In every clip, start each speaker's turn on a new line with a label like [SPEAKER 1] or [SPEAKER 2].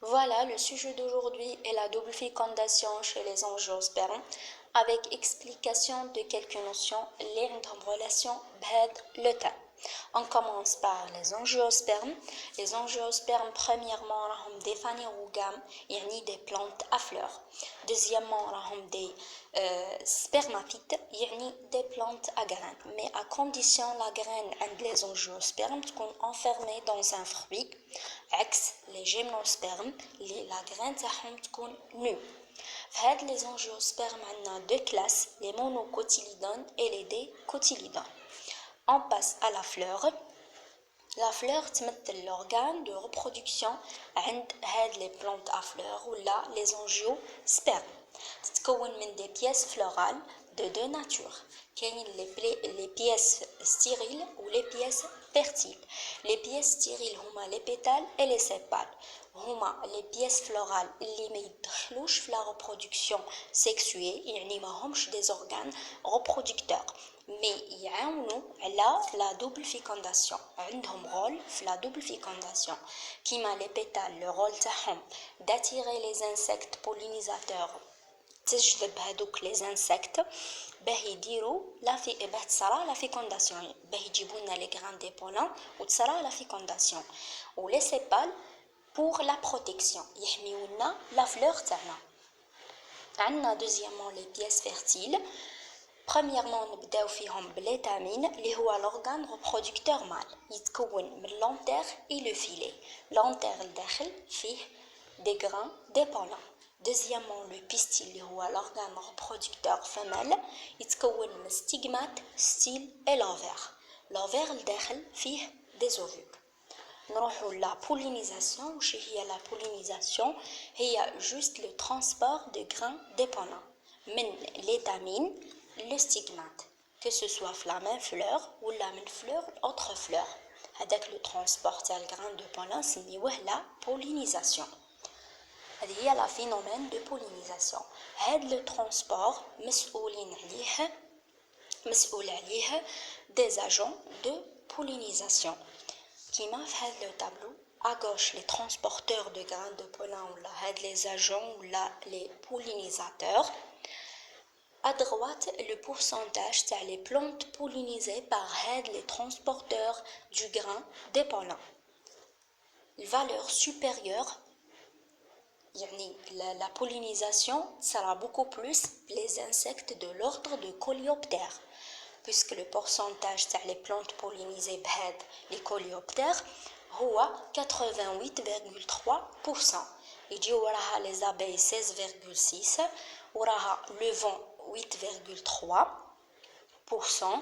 [SPEAKER 1] Voilà, le sujet d'aujourd'hui est la double fécondation chez les angiospermes avec explication de quelques notions liées en relation بهذا le thème. On commence par les angiospermes. Les angiospermes, premièrement, راهم des phanérogames, يعني des plantes à fleurs. Deuxièmement, راهم des spermaphytes, يعني des plantes à graines. Mais à condition la graine عند les angiospermes تكون enfermée dans un fruit. عكس les gymnospermes اللي la graine تاعهم تكون nue. في هاد les angiospermes عندنا deux classes, les monocotylédones et les dicotylédones. On passe à la fleur. La fleur تمثل l'organe de reproduction عند هاد les plantes à fleurs ولا les angiospermes. تتكون من des pièces florales de deux natures. كاين les pièces stériles ou les pièces fertiles. Les pièces stériles هما les pétales et les sépales. هما les pièces florales اللي ما يدخلوش في la reproduction sexuée, يعني ما همش des organes reproducteurs. Mais يعاونوا على la double fécondation. عندهم rôle في la double fécondation. كيما les pétales, le rôle تاعهم d'attirer les insectes pollinisateurs. تجذب هذوك les insectes باه يديروا باه تصرى لا فيكونداسيون باه يجيبوا لنا لي غران دي بولان وتصرى لا فيكونداسيون و لي سيبال pour la protection يحميو لنا لا فلور تاعنا. عندنا دوزيامون لي بيس فيرتيل. premièrement نبداو فيهم بليتامين اللي هو l'organe reproducteur mâle يتكون من l'antère et le filet. l'antère الداخل فيه des grains des pollens. deuxièmement le pistil اللي هو l'organe reproducteur femelle يتكون من stigmate, style et l'ovaire. l'ovaire الداخل فيه des ovules. نروحوا la pollinisation. وش هي la pollinisation؟ هي juste le transport de grains des pollens من l'étamine le stigmate, que ce soit la même fleur ou la même fleur autre fleur. هذاك le transport تاع الgrain de pollen سميوه la pollinisation. هذه هي la phénomène de pollinisation. هذا le transport مسؤول عليه des agents de pollinisation. كيما في هذا le tableau à gauche les transporteurs de grains de pollen ou les agents ou les pollinisateurs. À droite, le pourcentage des plantes pollinisées par les transporteurs du grain des pollens. Valeur supérieure, la pollinisation sera beaucoup plus les insectes de l'ordre de coléoptères, puisque le pourcentage des plantes pollinisées par les coléoptères est 88,3%. Il y aura les abeilles 16,6%, le vent 8,3%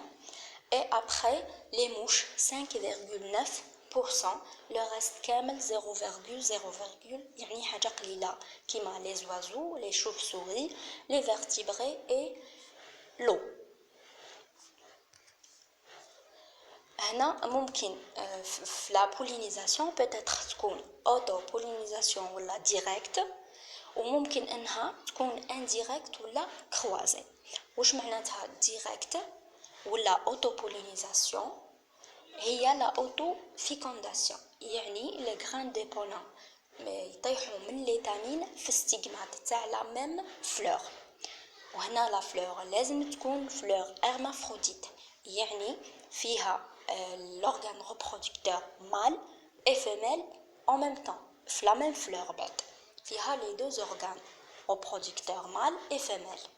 [SPEAKER 1] et après les mouches 5,9%. le reste كامل 0,0 يعني حاجة قليلة كيما les oiseaux, les chauves-souris, les vertébrés et l'eau. هنا ممكن في la pollinisation peut-être تكون auto-pollinisation ولا direct وممكن انها تكون indirect ولا croisée. واش معناتها direct ولا auto-pollinisation؟ هي la auto-fécondation يعني les grains de pollen يطيحوا من l'étamine في الستيغمات تاع la même fleur. وهنا la fleur لازم تكون fleur hermaphrodite يعني فيها l'organe reproducteur mâle et femelle en même temps في la même fleur بعد فيها les deux organes reproducteurs mâle et femelle.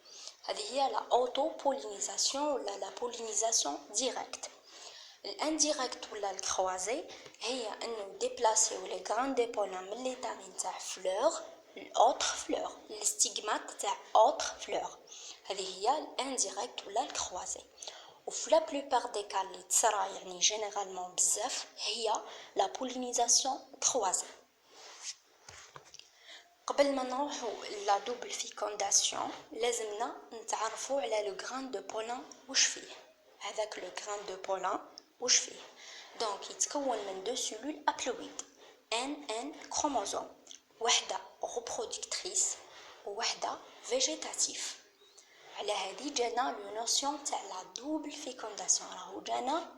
[SPEAKER 1] هذه هي la auto-pollinisation ولا la pollinisation directe. l'indirect ولا الكروازي هي انه ديبلاسيو لي غران دي بولان من ليتامين تاع فلور لاوتر فلور الستيغمات تاع اوتر فلور. هذه هي الانديريكت ولا الكروازي. وفي لا بلوبار دي كال اللي تصرا يعني جينيرالمون بزاف هي لا بولينيزاسيون كروازي. قبل ما نروحو لا دوبل فيكونداسيون لازمنا نتعرفوا على لو غران دو بولان واش فيه. هذاك لو غران دو بولان واش فيه؟ دونك يتكون من دو سيلول ابلويد ان كروموزوم، وحده ريبرودكتريس ووحده فيجيتاتيف. على هذه جانا لو نوسيون تاع لا دوبل فيكونداسيون، راهو جانا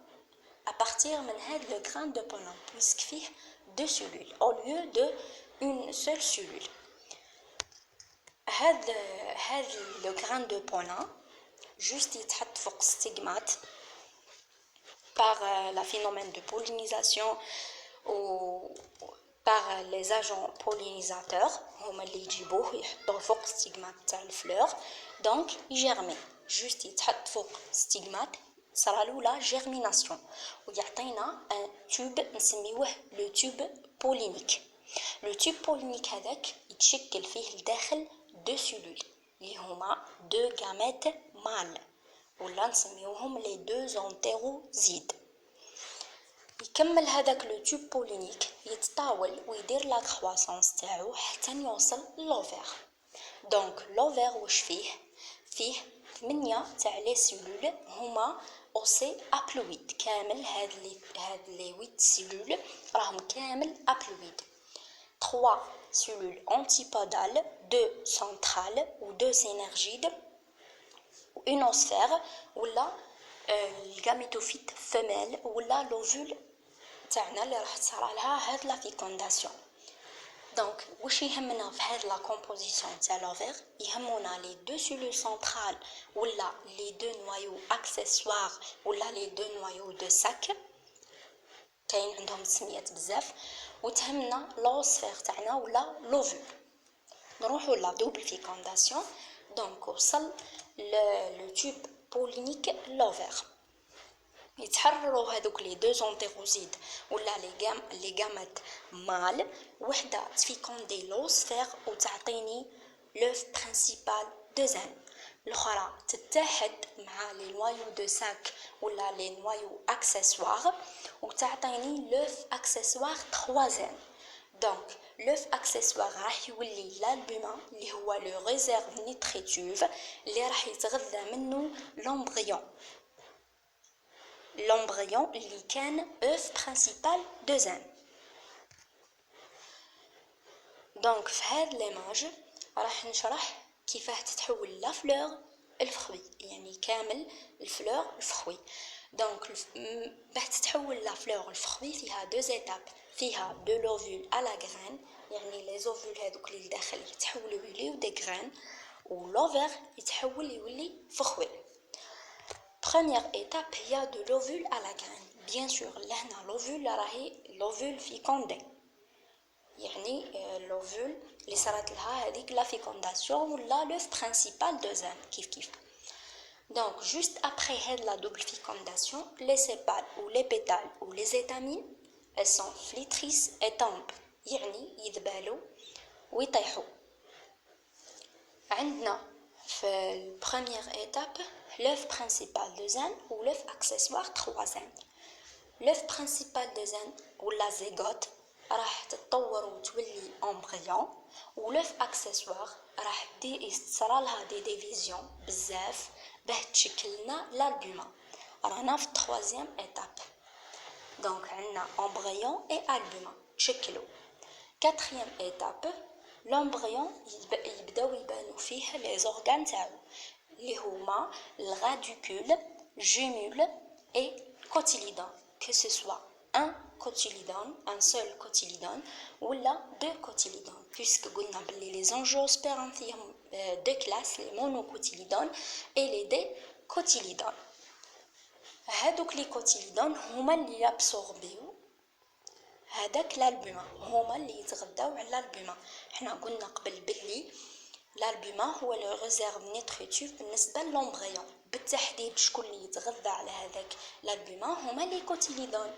[SPEAKER 1] à partir من هاد لو غران دو بولان بويسك فيه دو سيلول au lieu de une seule cellule. Le grain de pollen juste يتحط فوق stigmate par le phénomène de pollinisation ou par les agents pollinisateurs هما اللي يجيبوه يحطوه فوق stigmate تاع الفلور donc يجرمي juste يتحط فوق stigmate صرالو لا جيرميناسيون ويعطينا ان تيوب نسميوه لو تيوب بولينيك. لو تيوب بولينيك هذاك يتشكل فيه لداخل دو سيلول اللي هما دو غاميت مال ولا نسميوهم لي دو زونتيروزيد. يكمل هذاك لو تيوب بولينيك يتطاول ويدير لا كرواسونس تاعو حتى يوصل لوفير. دونك لوفير واش فيه 8 تاع لي سيلول هما اوسي ابلويد كامل. هاد لي 8 سيلول راهم كامل ابلويد. 3 cellules antipodales, 2 centrales ou 2 synergides, une osphère ou la الجاميتوفيت femelle ou la l'ovule تاعنا اللي راح تصرى لها هاد لا فيكونداسيون. دونك واش يهمنا في هاد لا كومبوزيسيون تاع لوفير؟ يهمونا لي دو سيلول سنترال ولا لي دو نوايو اكسسوار ولا لي دو نوايو دو ساك كاين عندهم سميات بزاف، وتهمنا لوسفير تاعنا ولا لوفول. نروحو لا دوبل فيكونداسيون. دونك وصل لو تيوب بولينيك لوفير يتحرروا هذوك لي دو زونتيروزيد ولا لي غامات مال وحده تفيكوندي لوسفير وتعطيني لوف برينسيبال دو زان، الاخرى تتحد مع لي نوايو دو ساك ولا لي نوايو اكسسوار وتعطيني لوف اكسسوار تروازيام. دونك لوف اكسسوار راح يولي لالبومان اللي هو لو ريزيرف نيتريتيف اللي راح يتغذى منه لومبريون اللي كان اوف برينسيبال دو زان. دونك في هاد ليماج راح نشرح كيفاه تتحول لا فلور الفخوي، يعني كامل الفلور الفخوي. دونك باش تتحول لا فلور الفخوي فيها دو زيتاب، فيها دو لوفول على غران، يعني لي زوفول هذوك اللي لداخل يتحولوا يوليو دي غران، ولوفير يتحول يولي فخوي. Première étape هي de l'ovule à la graine. Bien sûr لهنا l'ovule راهي l'ovule fécondé، يعني l'ovule اللي صارت لها هذيك لا fécondation ولا l'œuf principal de زان كيف. Donc juste après la double fécondation, les sépales ou les pétales ou les étamines, elles sont flétrisses et tombent، يعني يذبالوا ويطيحوا. عندنا في première étape l'œuf principal de zen ou l'œuf accessoire 3 zen. L'œuf principal de zen ou la zygote راح تتطور وتولي امبريون، ولوف اكسسوار راح يصرى لها دي ديفيزيون بزاف باه تشكلنا لالبوما. رانا في 3 étape. دونك عندنا امبريون اي البوما تشكلوا. 4 étape لومبريون يبداو يبانوا فيه لي زورغان تاعو اللي هما الغاديكول، جيمول اي كوتيليدون، que ce soit un cotylédone, un seul cotylédone ou là 2 cotylédones, puisque قلنا بلي les angiospermes فيهم 2 classes, les monocotylédones et les décotylédones. هادوك لي كوتيليدون هما اللي يابسوربيو هذاك الالبوما، هما اللي يتغذاو على الالبوما. حنا قلنا قبل بلي الالبوما هو لو ريزيرف نيتريتيف بالنسبه للومبريون، بالتحديد شكون اللي يتغذى على هذاك الالبوما هما لي كوتيليدون.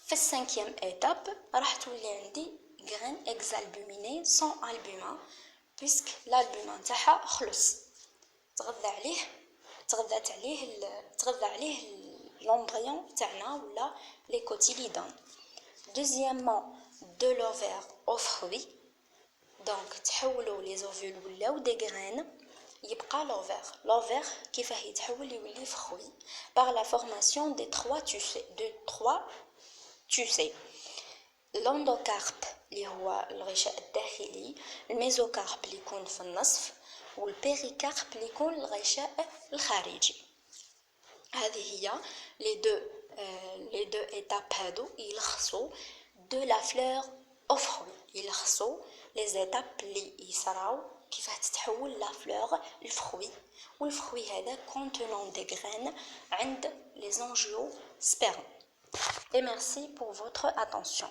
[SPEAKER 1] في 5 étape راح تولي عندي غرين اكزالبوميني سون البوما، بيسك الالبوما تاعها خلص تغذى عليه l'embryon تاعنا ولا لي كوتيليدون. Deuxièmement de l'ovaire au fruit، دونك تحولوا لي زوفول ولاو دي غرين، يبقى l'ovaire كيفاه يتحول يولي فخوي par la formation des 3 tusés. l'endocarpe اللي هو الغشاء الداخلي، الميزوكارب اللي يكون في النصف، والبيريكارب اللي يكون الغشاء الخارجي. هذه هي les deux étapes هادو يلخصوا de la fleur au fruit. يلخصوا les étapes اللي يصراو كيفاه تتحول لا fleur لفخوي والفخوي هذا contenant des graines عند les angiospermes. Et merci pour votre attention.